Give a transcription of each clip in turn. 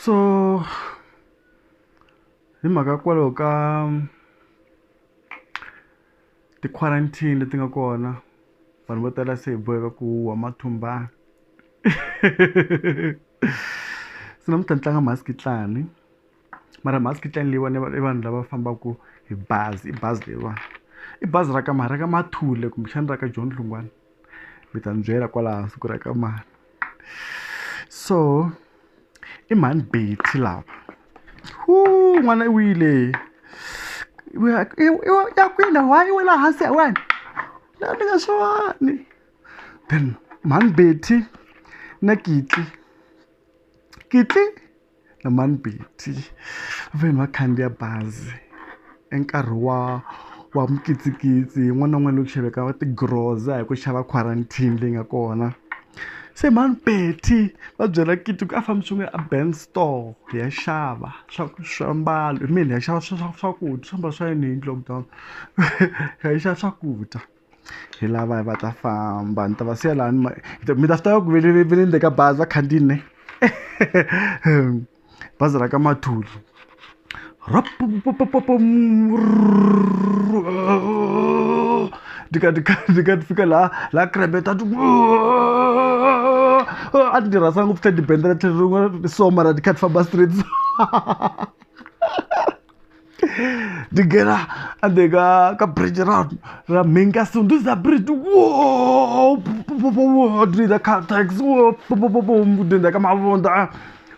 So hi mhaka kwalaho ka ti-quarantine leti nga kona vanhu vo tala se hi boheka ku wa mathumbani se namuntlha ni tlanga masikitlani mara masikitlani leyiwani i vanhu lava fambaka hi bazi leyiwani i bazi ra ka Mathule kumbexana ra ka John Hlungwane mi ta ni byela kwala hansi ku ra ka mani so i mhani Betty lava n'wana i wile ya kwini why i wela hansi wena ni nga swi voni then mhani Betty na Kitli na mhani Betty veni va khandziya bazi enkarhi wa mikitsikitsi n'wana na n'wana loko xaveka tigroza hi ku xava quarantine leyi nga kona se mhani Betty va byela Kitli ku a fambi swin'we a Ben store hi ya xava swiambalo hi hi ya xava swakudya swiambalo swa yini hi lockdown hi ya xava swakudya hi lava va ta famba ni ta va siya laha mi ta swi tiva ku ve le ndzeni ka bazi va khandziyini bazi ra ka Mathule dika fika laha krebe ta a ti rhasa ngopfu tlhe dibendela tlhelo rin'wana so mara ti kha ti famba straight ti nghena endzeni ka bridge ra Mingasundza bridge the Caltex ka Mavonda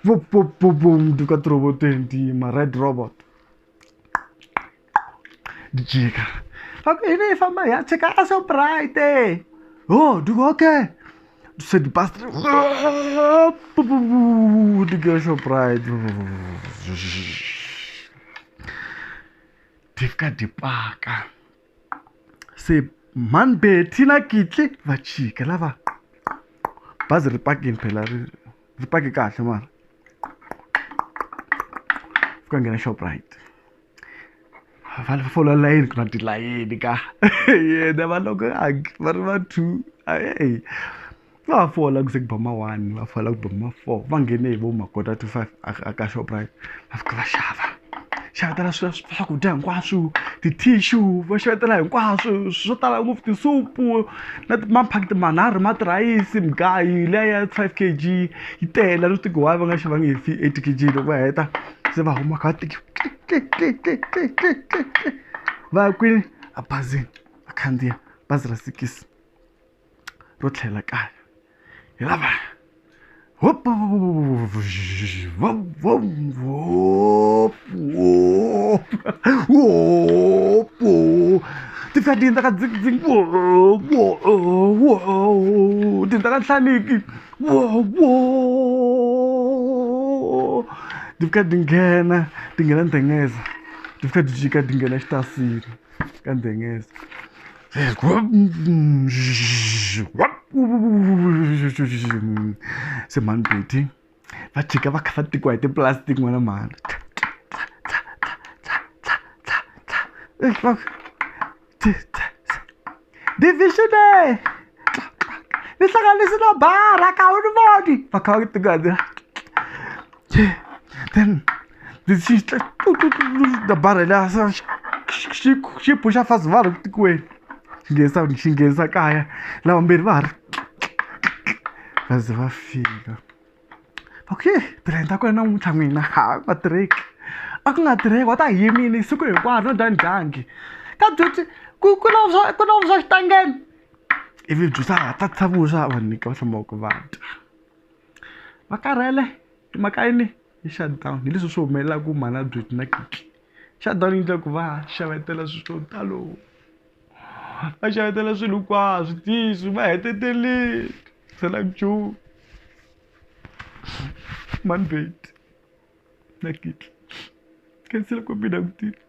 ti ka tiroboteni tima red robot di jika ini hi famba hi ya cheka a Shoprite diko okay se di bus di ka Shoprite ti fika di paka se mhani Betty na Kitli va chika lava bazi ri pakini phela ri paki kahle mara fika nghena Shoprite va fola layini ku na tilayini ka yena va loko va ri va two va fola ku se ku ba ma 1 va fola ku ba ma 4 va nghene hi vo ma 4:45 aka Shoprite va fika va xavetela swakudya hinkwaswo ti-tissue va xavetela hinkwaswo swo tala ngopfu tisupu na maphakiti manharhu ma tirhayisi mugayi leya 5 kg yi tele leswi tikiwayo va nga xavangi hi 8 kg loko va heta se va huma ka tiki va ya kwini a bazini va khandziya bazi ra 6 ro tlhela kaya hi lava ti fika ti ka dzingdzing ti ka nhlaniki ti fika ti nghena ndhengeza ti fika ti jika ti nghena xitasini ka ndhengeza se mhani Betty va chika va kha va tikiwa hi tiplastic n'wana mhani division ni hlanganisi na bara ka wu ni voni va kha va tikiwa then the bara liya xi phuxa fast va ri ku tikweni xi nghenisa kaya lava mbirhi va ha ri va ze va fika okay tirheni ta kona namuntlha n'wina va tirheki a ku nga tirheki wa ta yimini siku hinkwaro no dya ndyangi ka duty ku na vuswa xitangeni ivi byi ta tsavuxa va nyika va hlamba ku va dya va karhele mhaka yini hi shutdown hi leswi swi humelelaku mhana Betty na Kitli shutdown yi endla ku va xavetela swilo swo talo va xavetela swilo hinkwaswo tisu va heteteleli sela nchumu mhani Betty na Kitli khansela ku mina ku tirha